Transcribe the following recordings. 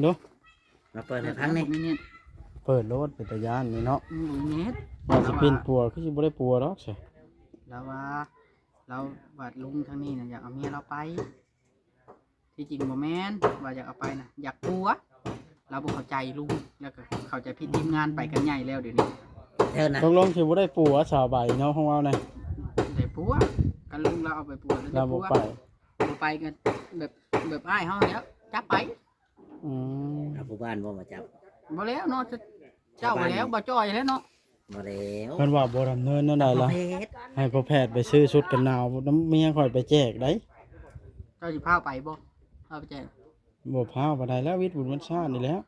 ดูมาเปิดให้ฟังนี่ เปิดรถเป็นตะยานนี่เนาะ เน็ต ว่าสิเป็นปัวคือสิบ่ได้ปัวหรอกใช่ แล้วว่าเราบัดลุงทางนี้นะอยากเอาเมียเราไป ที่จริงบ่แม่นว่าอยากเอาไปนะอยากปัวเราบ่เข้าใจลุงแล้วก็เข้าใจพี่ทีมงานไปกันใหญ่แล้วเดี๋ยวนี้ เทินนะ ตกลงสิบ่ได้ปัวชาวใบเนาะของเราเนี่ย ได้ปัวกันลุงเราเอาไปปัวแล้ว เรา ได้ บ่ ปัว ไป บ่ไปกันแบบอ้ายเฮาแล้วจับไป อืม เอาผู้บ้านบ่มาจับ บ่แล้วเนาะเจ้าแล้วบ่จ้อยแล้วเนาะ มาแล้ว เพิ่นว่าบ่ดำเนินนั่นใดล่ะ เพชร ให้พ่อแพทย์ไปซื้อชุดกันหนาวน้ำเมียข่อยไปแจกได้ เจ้าสิพาไปบ่พาไปแจ้ง บ่พาบ่ได้แล้ววิทย์บุญวันชาตินี่แหล้ว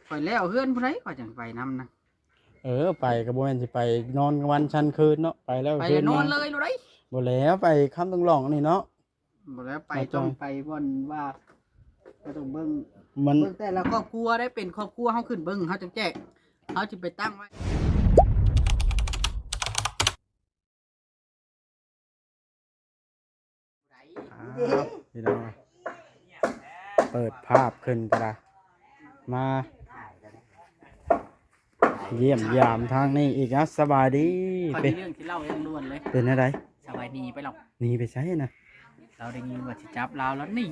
ข่อยแล้วเฮือนผู้ใดข่อยจังไปนำนะ ไปก็บ่แม่นสิไปนอนกลางวันชั้นคืนเนาะไปแล้ว ไป คืน นอน มา เลยรู้ได้ บ่แล้วไปคำต้องหลองนี่เนาะ บ่แล้วไป ไปจ้ ต้ อ อง งไปบ่อนว่าก็ต้องเบิ่ง มัน เบิ่งแต่ละครอบครัวได้เป็นครอบครัวเฮาขึ้นเบิ่งเฮาจังแจ้งเฮาสิไปตั้งไว้ครับพี่น้องเปิดภาพขึ้นก็ได้มาเยี่ยมยามทางนี้อีกนะสบายดี ข้อย เป็ มี น เรื่องที่เล่าเองล้วนเลย เป็นอะไร สบายดีไปหรอก หนีไปใช้นะ เราได้ยินว่าสิจับเราแล้วหนี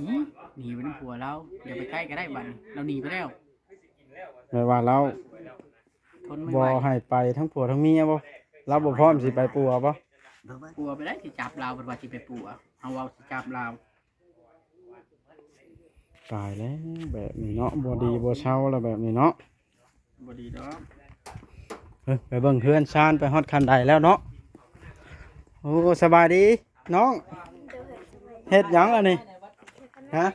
ไปนำผัวเราอย่าไปใกล้ก็ได้บัดนี้เราหนีไปแล้ว ไม่ว่าเรา ทนไม่ บ่ ไหว ให้ไปทั้งผัวทั้งเมียบ่เราบ่พร้อมสิไปปัวบ่ กลัวไปได้สิจับเราเป็นว่าสิไปปัวเฮาเอาสิจับเรา ตายแล้วแบบนี้เนาะบ่ดีบ่เช่าแล้วแบบนี้เนาะ บ่ดีดอก ไปเบิ่งเพื่อนชานไปฮอดคันใดแล้วเนาะโอ้สบายดีน้องเฮ็ดหยังอันนี้ฮะ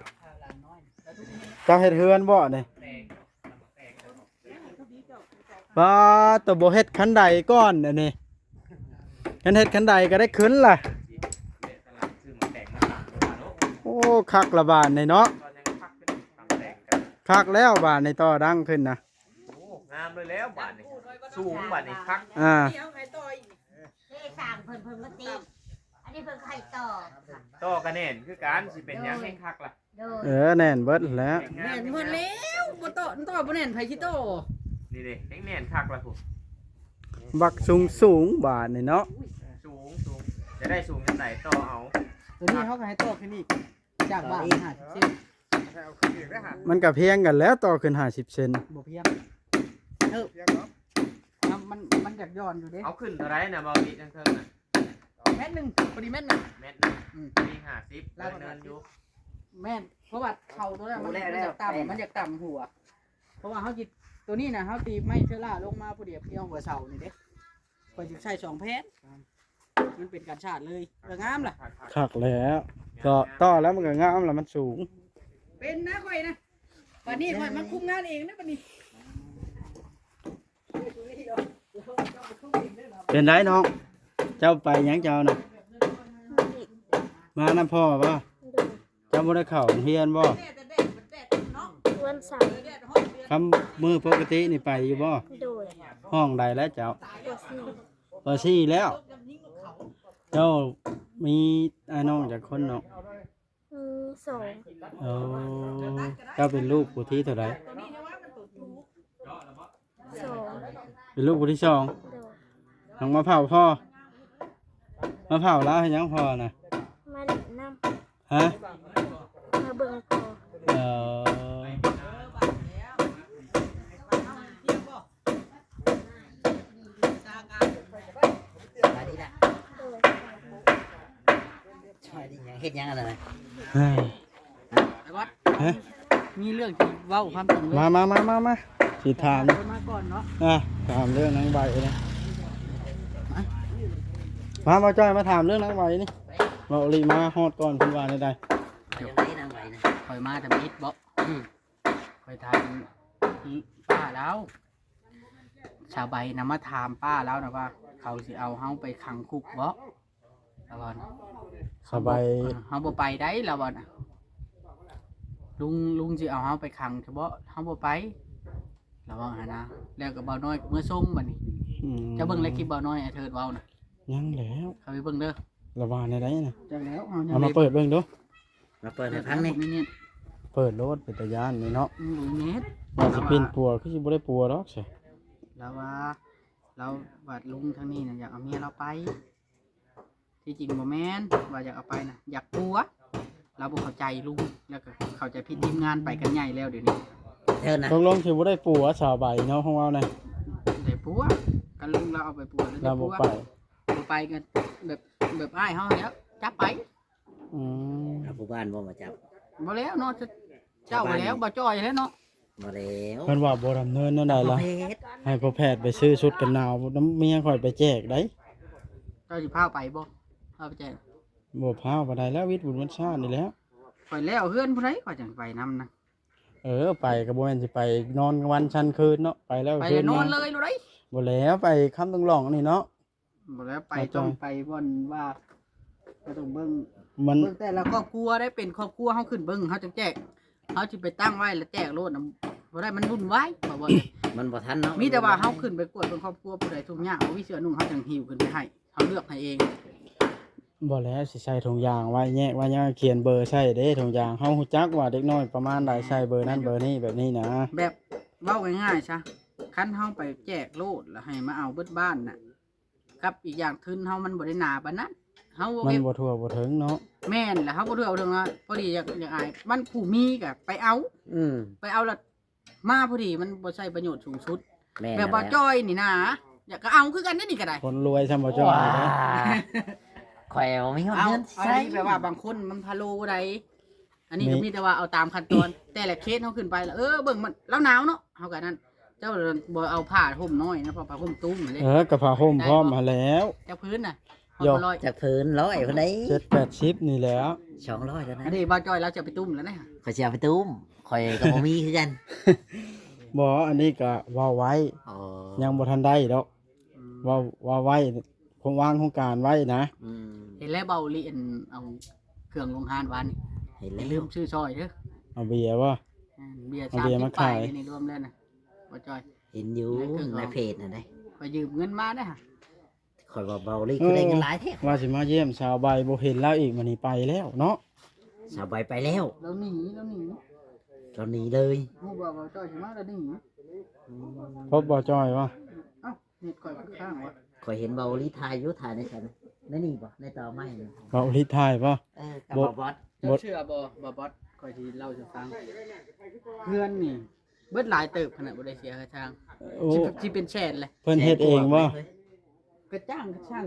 เจ้าเฮ็ดเฮือนบ่นี่บ่ตัวบ่เฮ็ดคันใดก่อนอันนี้คันเฮ็ดคันใดก็ได้ขึ้นล่ะโอ้คักละบาดนี่เนาะคักแล้วบาดในต่อดังขึ้นนะ งามเลยแล้วบาทนี่สูงบาทนี่พัก เท่สามเพิ่นมาตีอันนี้เพิ่นไข่ต่อค่ะ ต่อกันแน่นคือการสิเป็นหยังให้คักล่ะ โดย แน่นเบิดแล้ว แม่นเพิ่นแล้วบ่โตบ่แน่นไผสิโต นี่เด้แน่นคักล่ะผม บักสูงบาทนี่เนาะ สูงจะได้สูงจังไหนต่อเอา ตัวนี้เขาก็ให้โตขึ้นอีกจากบ้าน50 มันก็เพียงกันแล้วต่อขึ้น50เซน บ่เพียงมันอยากย้อนอยู่เด้ เอาขึ้นเท่าไรนะบอดีจังเทิงน่ะ เม็ดหนึงพอดีเม็ดหนึง เม็ดหนึงมี50เนินอยู่ แม่นเพราะว่าเขาตัวนั้นมันอยากต่ำหัว เพราะว่าเขาจิตตัวนี้นะเขาตีไม้เชล่าลงมาพอดีเพียงหัวเสานี่เด้คอยจิใช้2แพนมันเป็นการชาติเลยงามล่ะ คักแล้วก็ต่อแล้วมันก็งามแล้วมันสูง เป็นนะคอยนะวันนี้คอยมันคุมงานเองนะวันนี้ เป็นไรน้องเจ้าไปหยังเจ้าน่ะมานํพ่อบ่เจ้าบ่ได้เข้าโรงเรียนบ่ วันเสาร์ คำมือปกตินี่ไปอยู่บ่ โดย ห้องใดแล้วเจ้า ตัวสี่ ป .4 แล้ว เจ้ามีน้องจากคนเนาะ สอง เออเจ้าเป็นลูกผู้ที่เท่าไหร่ สอง เป็นลูกผู้ที่สอง โดย น้องมาเผาพ่อมาเผาแล้วให้ยังพ่อนะ มาเล่นน้ ฮะ ำมาเบิ่งพอ เออ บาดนี้ละ โดย ช่วยดิหยังเฮ็ดหยังอะไร เฮ้ย ไอ้วัด ฮะ มีเรื่องที่เว้าความจริงเลย มาสิถาม คนมาก่อนเนาะ ถามเรื่องนางใบนะมาจ้อยมาถามเรื่องนางใบนี่เราลีมาฮอดก่อนคุณว่าได้ ยังไงนางไหวนะ คอยมาทำอิฐบ่คอยทานป้าแล้ว ชาวใบนำมาถามป้าแล้วนะว่า เขาสิเอาเฮาไปขังคุกบ่แล้วบ่นะ สบาย เฮาบ่ไปได้แล้วบ่นะลุงสิเอาเฮาไปขังเฉพาะเฮาบ่ไปแล้วว่าหั่นนะแล้วก็เบาน้อยเมื่อส่งบัดนี้จะเบิ่งแล้วคลิปเบาน้อยไอ้เถิดเว้านะ ยังแล้ว เข้าไปเบิ่งเด้อ ระบาดในไรนะ จังแล้ว เอามาเปิดเบิ่งดู มาเปิดให้ฟังนี่ นี่ เ เปิดรถเป็นตะยานนี่เนาะ เน็ต ว่าสิเป็นปัวคือสิบ่ได้ปัวดอกใช่ แล้วว่าเราบาดลุงทางนี้นะอยากเอาเมียเราไป ที่จริงบ่แม่นว่าอยากเอาไปนะอยากปัวเราบ่เข้าใจลุงแล้วก็เข้าใจพี่ทีมงานไปกันใหญ่แล้วเดี๋ยวนี้ เทินนะ ตกลงสิบ่ได้ปัวสาวใบเนาะของเรานะ ได้ปัวกันลุงเราเอาไปปัวแล้ว เรา ได้ปั บ่ ว ไป บ่ไปกันแบบอ้ายเฮาแล้วจับไป อืม เอาผู้บ้านบ่มาจับ บ่แล้วเนาะเจ้าไปแล้วบ่จ้อยแล้วเนาะ บ่แล้ว เพิ่นว่าบ่ดำเนินแนวใดล่ะ เพชร ให้พ่อแพทย์ไปซื้อชุดกันหนาวน้ำเมียข่อยไปแจกได้ เจ้าสิพาไปบ่พาไปแจ้ง บ่พาบ่ได้แล้ววิทย์บุญวันชาตินี่แหล้ว ข่อยแล้วเฮือนผู้ใดข่อยจังไปนำนะ ไปก็บ่แม่นสิไปนอนกลางวันชั้นคืนเนาะไปแล้ว ไป คืน นอน มา เลยรู้ได้ บ่แล้วไปคำต้องหลองนี่เนาะ บ่แล้วไป ไปจ้ ต้ อ อง งไปบ่อนว่าก็ต้องเบิ่ง มัน เบิ่งแต่ละครอบครัวได้เป็นครอบครัวเฮาขึ้นเบิ่งเฮาจังแจกเฮาสิไปตั้งไว้แล้วแจกโลดน่ะบ่ได้มันวุ่นวายบ่ มันบ่ทันเนาะ มีแต่ว่าเฮาขึ้นไปกวดเบิ่งครอบครัวผู้ใดทุกข์ยากบ่มีเสื้อนุ่งเฮาจังหิวขึ้นไปให้เฮาเลือกให้เอง บ่แล้วสิใส่ถุงยางไว้แยกไว้ยังเขียนเบอร์ใส่เด้ถุงยางเฮาฮู้จักว่าเด็กน้อยประมาณใดใส่เบอร์นั้นเบอร์นี้แบบนี้นะ แบบเว้าง่ายๆซะคันเฮาไปแจกโลดแล้วให้มาเอาเบิดบ้านน่ะกับอีกอย่างทุนเฮามันบ่ได้หนาปานนั้นเฮา มัน เว็บ บ่ทั่วบ่ถึงเนาะ แม่นแหละเฮาบ่ได้เอาเรื่องว่าพอดีอยากอายมันผู้มีก็ไปเอา อืม ไปเอาและมาพอดีมันบ่ใช้ประโยชน์สูงสุด แม่น แบบว่าจ้อยนี่นะอยากก็เอาคือกันนี่นี่ก็ได้ คนรวยซำบ่จ้อย ว้า เด้ ข่อยบ่มีเงิน เอา เดือน อัน ใช้ นี้แปลว่าบางคนมันพะโล้ใดอันนี้ก็มีแต่ว่าเอาตามขั้นตอน แต่ละเคสเขาขึ้นไปแล้วเบิ่งมันแล้วหนาวเนาะเฮากันนั้นเจ้าบ่เอาผ้าห่มน้อยนะเพราะผ้าห่มตุ้มเลย กระผ้าห่มพร้อมมาแล้ว เจ้าพื้นน่ะ โย ร้อย จากพื้น100พุ่นได้ 7-80นี่แหล้ว 200เท่านั้ อัน น นี้บ่จ้อยแล้วจะไปตุ้มแล้วนะ ข่อยสิเอาไปตุ้มข่อยก็บ่มีคือกัน บ่อันนี้ก็เว้าไว้ อ๋อ ยังบ่ทันได้ดอกว่าไว้คงวางโครงการไว้นะ อืม เห็นแล้วเบาลีอันเอาเครื่องลงหานวัน เห็น อ แล้ ย่าว ลืมชื่อซอยเด้อ เอาเบียร์ว่า เบียร์ เอาเบียร์มา 30 ขาย ไปนี่รวมแล้วนะบ่จ้อย เห็นอยู่ในเพจน่ะได้ ไปยืมเงินมาได้ฮะ ข่อยว่าเบาลี่คือได้เงินหลายแท้ ว่าสิมาเยี่ยมชาวใบบ่เห็นแล้วอีกมันนี่ไปแล้วเนาะ สาวใบไปแล้ว เราหนี ตอนนี้เลย ฮู้บ่ว่าจ้อยสิมาแล้วหนี พบบ่จ้อยว่า เอ้าเน็ตข่อยข้างๆวะ ข่อยเห็นเบาลี่ถ่ายอยู่ถ่ายในฉันในนี่บ่ในต่อไม้นี่ เราลิทายป่ะ กับเบาบอส เจ้าเชื่อบ่บอสข่อยสิเล่าให้ฟังเพื่อนนี่เบิดหลายเติบขนาดบ่ได้เสียค่าจ้าง โอ้ สิเป็นแสนเลย เพิ่นเฮ็ดเองบ่ ก็จ้าง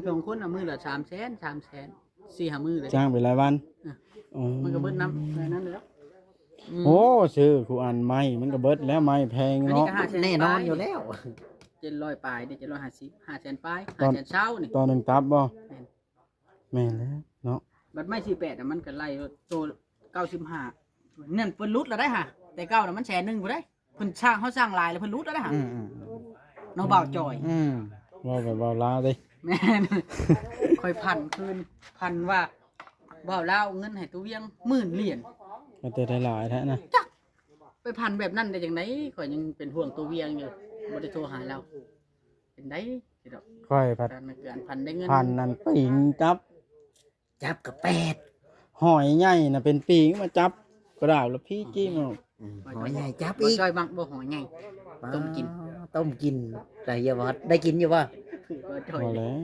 สองคนน่ะมื้อละ300,000 300,000 4-5มื้อเลย จ้างไปรายวัน อ่ะ อ๋อ มันก็เบิดน้ำในนั้นแล้ว โอ้ซื้อกูอันไม้มันก็เบิดแล้วไม้แพง อันนี้ เนาะ ก็500,000 แน่นอนอยู่แล้ว 700ปลายได้750 500,000ปลาย ตอน 500,000เช้านี่ ตอนหนึงตับบ่แม่นแล้วเนาะ บัดไม้48น่ะมันก็ไล่โต95นั่นเพิ่นรุดแล้วได้ห่ะแต่เก่าน่ะมัน100,000บ่ได้เพิ่นสร้างเฮาสร้างลายแล้วเพิ่นรุดแล้วได้ห่ะ อืม น้องบ่าวจอย ว่าแบบว่าลาดิ แม่นค่อยพันคืนพันว่าบ่าวลาวเอาเงินให้ตู้เวียง10,000เหรียญ ก็จะได้หลายแท้นะ ไปพันแบบนั้นได้จังได๋ข่อยยังเป็นห่วงตู้เวียงอยู่บ่ได้โทรหาเราเป็นไดสิดอก ค่อยผัด การมาเกินพันได้เงิน พันนั่นปิงจับ จับกับแปด หอยใหญ่น่ะเป็นปิงมาจับกระดาษแล้วพี่จิ้มเอา หอยใหญ่จับ บ่ อีก จ้อยบังบ่หอยใหญ่ ต้มกิน ต้มกินแต่เฮียบอสได้กินอยู่ป่ะ บ่จ้อย พอแล้ว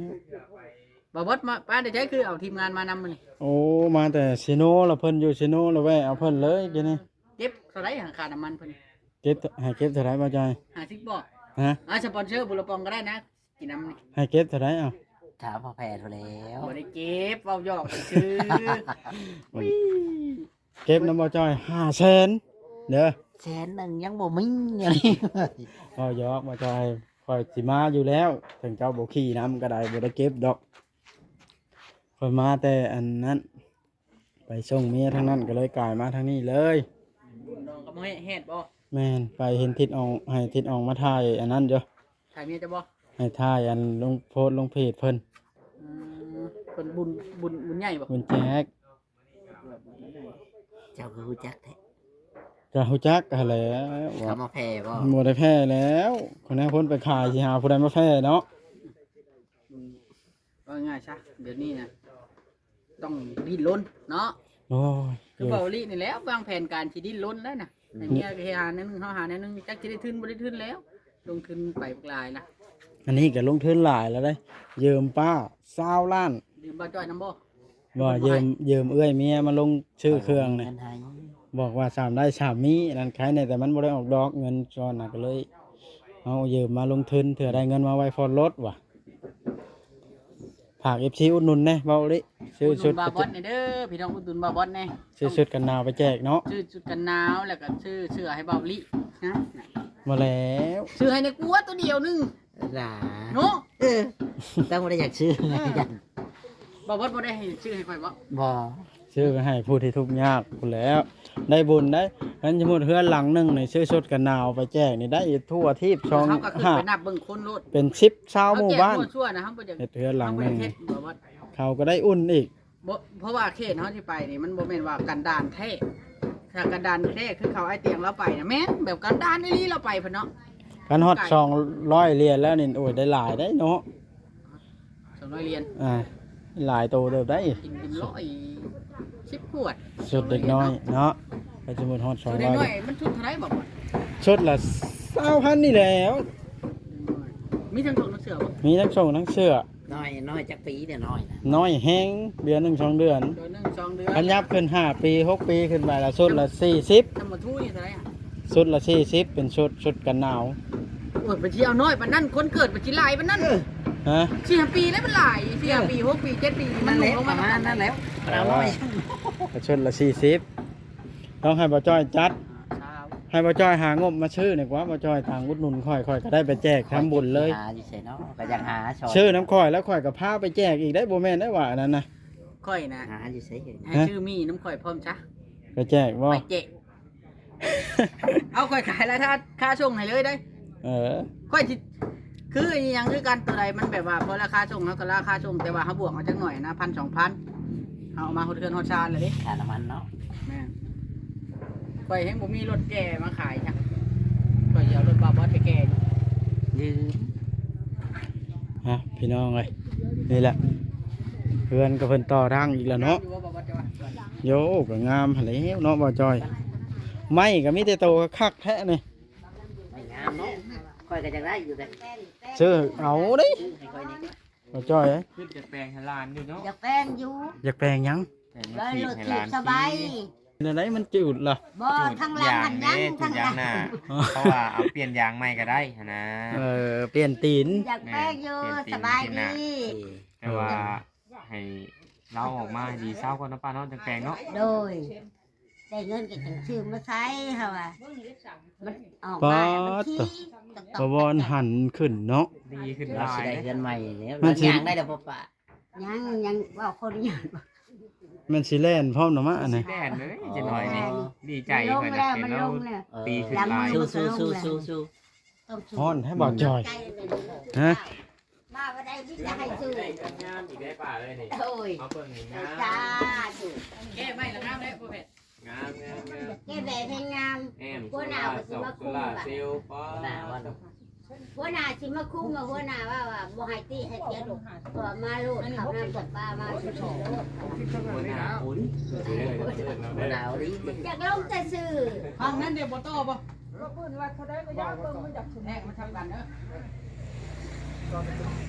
บ่บดมาป้าได้ใช้คือเอาทีมงานมานำมื้อนี้ โอ้มาแต่ซิโนแล้วเพิ่นอยู่ซิโนแล้วแวะเอาเพิ่นเลยกินนี่ เก็บเท่าไหร่หาค่าน้ำมันเพิ่น เก็บให้เก็บเท่าไหร่บ่จอย 50บ่ ฮะ สปอนเซอร์บุรปองก็ได้นะกินน้ำนี่ ให้เก็บเท่าไหร่อ่ะ ถามพ่อแพทย์แล้ว บ่ได้เก็บเว้าหยอกซื่อ เก็บน้ำบ่จอย500,000เด้อ 100,000ยังบ่มีอย่างนี้ พอยอกบ่จอยข่อยสิมาอยู่แล้วถึงเจ้าบ่ขี่น้ำก็ได้บ่ได้เก็บดอกข่อยมาแต่อันนั้นไปส่งเมียทางนั้นก็เลยกลายมาทางนี้เลย น้องก็บ่เฮ็ดบ่ แม่นไปเห็นทิศอองให้ทิศอองมาถ่ายอันนั้นเด้อ ถ่ายเมียจะบ่ ให้ถ่ายอันลงโพสต์ลงเพจเพิ่น เพิ่นบุญใหญ่บ่ คุณแจ็ค เจ้าคือฮู้จักแท้ ก็ฮู้จักกันแหล้ว เขามาแพ้บ่ บ่ได้แพ้แล้วคนนั้นคนไปขายสิหาผู้ใดมาแพ้เนาะ ว่าง่ายซะเดี๋ยวนี้นะต้องดิ้นรนเนาะ โอ้ย คือเบาลี่นี่แหล้ววางแผนการสิดิ้นรนแล้วน่ะให้เมียหาแนวนึงเฮาหาแนวนึงจักสิได้ทุนบ่ได้ทุนแล้ว ลงทุนไปหลายนะ อันนี้ก็ลงทุนหลายแล้วเด้ยืมป้า20ล้าน ยืมบ่จ้อยนำบ่ บ่ยืมเอื้อยเมียมาลงชื่อเครื่องนี่ เงินไทย บอกว่าสามได้สามมีนั่นขายในแต่มันบ่ได้ออกดอกเงินจอนน่ะก็เลยเอายืมมาลงทุนเถื่อได้เงินมาไว้ฟอนรถว่ะฝาก FC อุดหนุนแน่เว้าลิซื้อชุด บาบอสนี่เด้อพี่น้องอุดหนุนบาบอสแน่ ซื้อชุดกันหนาวไปแจกเนาะ ซื้อชุดกันหนาวแล้วก็ซื้อเสื้อให้เบาลี่นะ มาแล้ว ซื้อให้ในกัวตัวเดียวนึง หลา เนาะ ต้องบ่ได้อยากชื่อไงกัน บาบอสบ่ได้ให้ซื้อให้ข่อยบ่ บ่ ซื้อก็ให้ผู้ที่ทุกข์ยากพุ่นแล้ว ได้บุญได้งั้นสมมุติเฮือนหลังหนึงนี่ซื้อชุดกันหนาวไปแจกนี่ได้ทั่วทีปช่อง เขาก็ขึ้น ห้า ไปนับเบิ่งคนโลด เป็น10ชาวหมู่บ้าน เขแจกชั่วๆนะเฮาบ่ได้ เฮ็ดเฮือนหลังหนึง เฮ็ดบาบอส เขาก็ได้อุ่นอีก บ่เพราะว่าเขตเฮาที่ไปนี่มันบ่แม่นว่ากันดานแท้ถ้ากันดานแท้คือเขาไอ้เตียงเราไปน่ะแม่นแบบกันดานอีหลีเราไปพุ่นเนาะ กันฮอด200เหรียญแล้วนี่โอ้ยได้หลายได้เนาะ 200เหรียญ หลายโตเด้อได้ กินเป็น110ขวด ชุดเด็กน้อยเนาะไปสมมุติฮอด ตัวน้อย 200 ๆมันชุดเท่าไหร่บอกว่า ชุดละ20,000นี่แหล้ว มีทั้งของนักเสือบ่ มีทั้งส่งทั้งเสื้อ น้อยจักปีเด้อน้อยนะ น้อยแห้งเดือนหนึ่งสองเดือน เดือนหนึง2เดือน พันยับขึ้น5 ปี6 ปีขึ้นไปละชุดละ40 ทำมาทู่นี่เท่าไหร่อ่ะ ชุดละ40เป็นชุดกันหนาว โอ้ยไปเที่ยวน้อยปานนั้นคนเกิดไปสิหลายปานนั้น ฮะ 4-5ปีแล้วมันหลาย4-5ปี6ปี7ปีมั นั่ น นแห ล ละ งลง ป มา ระมาณนั้นแล้วเราน้อย ก็ชุดละ40ต้องให้บ่จ้อยจัด เช้า ให้บ่จ้อยหางบมาชื่อหน่อยกว่าบ่จ้อยทางอุดหนุนค่อยก็ได้ไปแจกทำบุญเลย หาอยู่ไสเนาะก็ยังหาชอย ชื่อน้ำค่อยแล้วค่อยก็พาไปแจกอีกได้บ่แม่นได้ว่าอันนั้นนะ ค่อยนะ หาอยู่ไสเห็น ให้ชื่อมีน้ำข่อยพร้อมจ้ะ ไปแจกบ่ ไปเจ๊เอาค่อยขายแล้วถ้าค่าส่งให้เลยได้ เออ ค่อยสิคืออีหยังคือกันตัวใดมันแบบว่าพอราคาส่งเฮาก็ราคาส่งแต่ว่าเฮาบวกมาจักหน่อยนะ1,000-2,000เอามาฮอดเทือนฮอดชานเลยเด้ ค่าน้ำมันเนาะ แม่นข่อยเห็นบ่มีรถแก่มาขายจ้ะข่อยสิเอารถบาบอสไปแก่อยู่ ยืม ฮะพี่น้องเอ้ยนี่แหละเพื่อนกับเพิ่นต่อทางอีกแล้วเนาะ อยู่ว่าบาบอสจะว่า โยก็งามหั่นแหล้วเนาะบ่จ้อยไม่ก็มีแต่โตคักแท้นี่ ไม่งามเนาะค่อยก็จะได้อยู่แต่ ซื้อเอาเด้ ให้ค่อยนี่ก็ บ่จ้อยเอ้ย ขึ้นจะแปลงให้หลานอยู่เนาะ อยากแป้งอยู่ อยากแปลงหยัง แต่ง เลย ขี่ รถ ให้ ถี หลา บ น สบาย ในไหนมันจืดล่ะ บ่ทั้งหลังหันยัง ทุ ทั้ ก ง อ ห ย่า ลั ง ง น่ะเพราะว่าเอาเปลี่ยนยางใหม่ก็ได้นะ เปลี่ยนตีน อยากแป้งอยู่สบายดี แต่ว่าให้เราออกมาให้ดีเศร้าก่อนเนาะป้าเนาะจังแปลงเนาะ โดยได้เงินก็จังซื้อมาใช้เฮาว่ามันออก ป๊า มามัน ด ขี้ บ่บอนหันขึ้นเนาะ ดีขึ้นห เรา ลา สิ ย ได้เงินใหม่แล้ว มันสิ ยางได้แล้วบ่ปะ ยังว่าคนยัง มันสิแล่นพร้อมเนาะมะอันนี้ แดนเลยจะหน่อยนี่ดีใจ ลง ขนา แล้ว ด มัน เป็น ล เรา งแล้ว ปีขึ้น หลัง หลาย มือ สู้ ต้องสู้ ฮ้อนให้บ่จ้อย ฮะ มาบ่ได้ที่จะให้สู้ งามอีกได้ป่าเลยนี่ โอ้ย เอาเปิดงาม จ้าสู้ แก้ไม่ละงามเลยบ่เผ็ด งามงามงาม แกแบบให้งาม แอม หัวหน้าก็สิมาคุม ลา ล่ะ เซลป้า หน้าว่า หัวหน้าสิมาคุมมาหัวหน้าว่าบ่ให้ตีให้เกียรลูกก็มาลูกขับน้ำกับป้ามาสิโ หัวหน้าคุณเรื่อยๆเรื่อยๆ หนาวดิ อยากลงแต่ซื้อ ห้องนั้นเดี๋ยวบ่โตบ่บ่ปืนว่าเขาได้ก็ยากเบิ่งมันอยากแทกมันทำกันเด้อ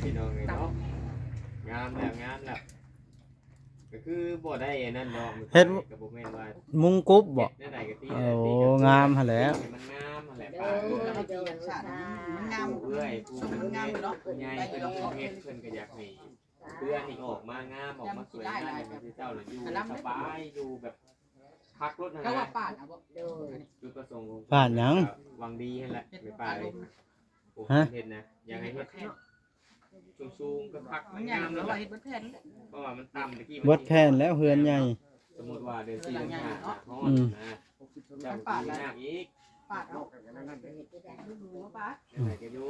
พี่น้องไงเนาะงามแล้วงามแล้วก็คือบ่ได้นั่นดอกก็บ่แม่นว่า มุงกุ๊บบ่ ได้ใดก็ตี โอ้งามหั่นแหล้ว มันงามหั่นแหละ เด้ ป้า อเด้อจ้า มันงาม เอื้อยผู้มันงามเนาะใหญ่เพิ่นเฮ็ดเพิ่นก็อยากให้เพื่อนนี่ออกมางามออกมาสวยงามอย่างที่เจ้าน่ะอยู่สบายอยู่แบบพักรถนะ เขาว่า นะ ปาดนะบ่ เด้อ จุดประสงค์ของ ผ่านหยัง หวังดีนั่นแหละไม่ป่าเลยโอ้ ฮะ เฮ็ดนะอยากให้เฮ็ดสูงๆก็พัก มันใหญ่ งาม แล้ แล้ว ว ว่า ล่ะ เฮ็ดบ่แผ่น เพราะว่ามันต่ำตะกี้ เบิดแผ่นแล้วเฮือนใหญ่ สมมุติว่าเดือน4เดือน5ฮ้อนนะเจ้าปาดแล้วอีก ปาดเอาหัวปาด ไหนก็อยู่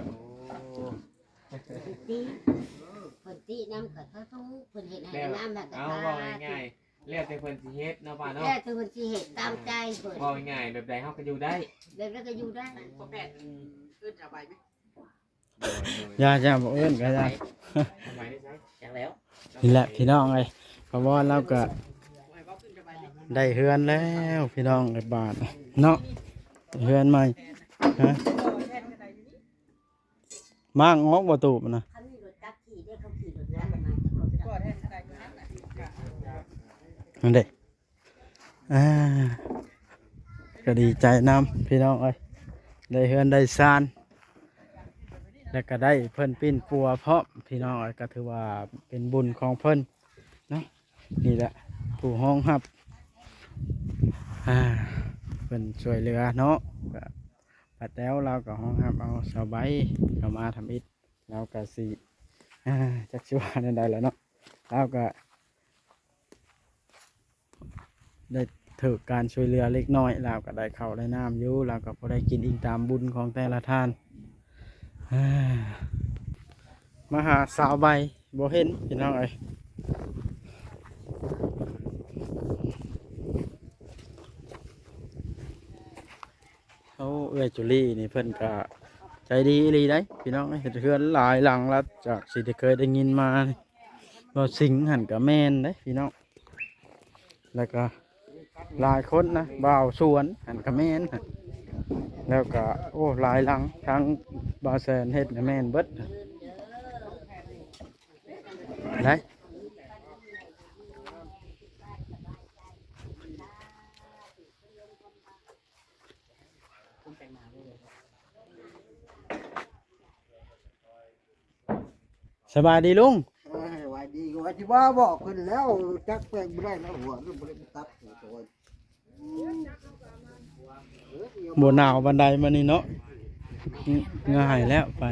โอ้ ตีเพิ่นตีน้ำกับเขาทุกเพิ่นเฮ็ดให้ แล้ว น้ำแบบกระ เอา ทะ บอกง่ายๆแล้วแต่เพิ่นสิเฮ็ดเนาะป้าเนาะ แล้วคือเพิ่นสิเฮ็ดตามใจเพิ่น บอกง่ายๆแบบใดเฮาก็อยู่ได้ แบบนั้นก็อยู่ได้ บ่แผ่นขึ้นจะไปไหม อย่าบ่เอิ้นก็ได้ ทำไมได้ใช้ จังแล้ว นี่แหละพี่น้องเอ้ยเพราะว่าเราก็ ได้เฮือนแล้วพี่น้องไอ้บ้านเนาะเฮือนใหม่ฮะมางออกบ่ตูบนะ เขามีรถจักรขี่ได้เขาขี่รถจักรมาที่รถจักร นั่นเด้ก็ดีใจนำพี่น้องเอ้ยได้เฮือนได้ซานแล้วก็ได้เพิ่นปิ้นปัวเพราะพี่น้องเอ้ยก็ถือว่าเป็นบุญของเพิ่นเนาะนี่แหละผู้ห้องรับเพิ่นช่วยเหลือเนาะก็ปัดแล้วเราก็ห้องรับเอาสบายก็มาทำอิฐเราก็สิจักสิว่าแนวใดแล้วเนาะเราก็ได้ถือการช่วยเหลือเล็กน้อยเราก็ได้ข้าวได้น้ำอยู่เราก็พอได้กินอิงตามบุญของแต่ละท่านมาหาสาวใบบ่เห็นพี่น้องเอ้ยเขาเอื้อยจุลี่นี่เพิ่นก็ใจดีอีหลีได้พี่น้องเอ้ยเฮ็ดเฮือนหลายหลังแล้วจากสิที่เคยได้ยินมาบ่สิงหันก็แม่นเด้พี่น้องแล้วก็หลายคนนะบ่าวสวนหันก็แม่นหั่นแล้วก็โอ้หลายหลังทั้งบ่าวแสนเฮ็ดก็แม่นเบิดได้สบายดีลุง ไว้ดีกว่าที่ว่าบอกคนแล้วจักแปลงไม่ได้แล้วหัวมันไม่ได้ตัดหัวตัว บ่หนาวบันไดมานี่เนาะง่ายแล้วไป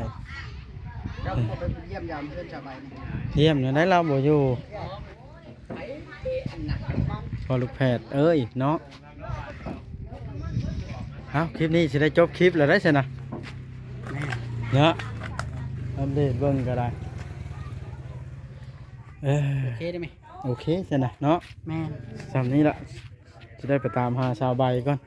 เจ้าก็ไปเยี่ยมยามเพื่อนชาวบ้านนี่ เยี่ยมเนี่ยได้เราบ่อยู่พอลูกแพทย์เอ้ยเนาะเอาคลิปนี้สิได้จบคลิปแล้วได้สินะเนาะอัปเดตเบิ่งก็ได้โอเคได้ไหม โอเคสินะเนาะ แม่น สำนี้ละจะได้ไปตามหาชาวใบก่อน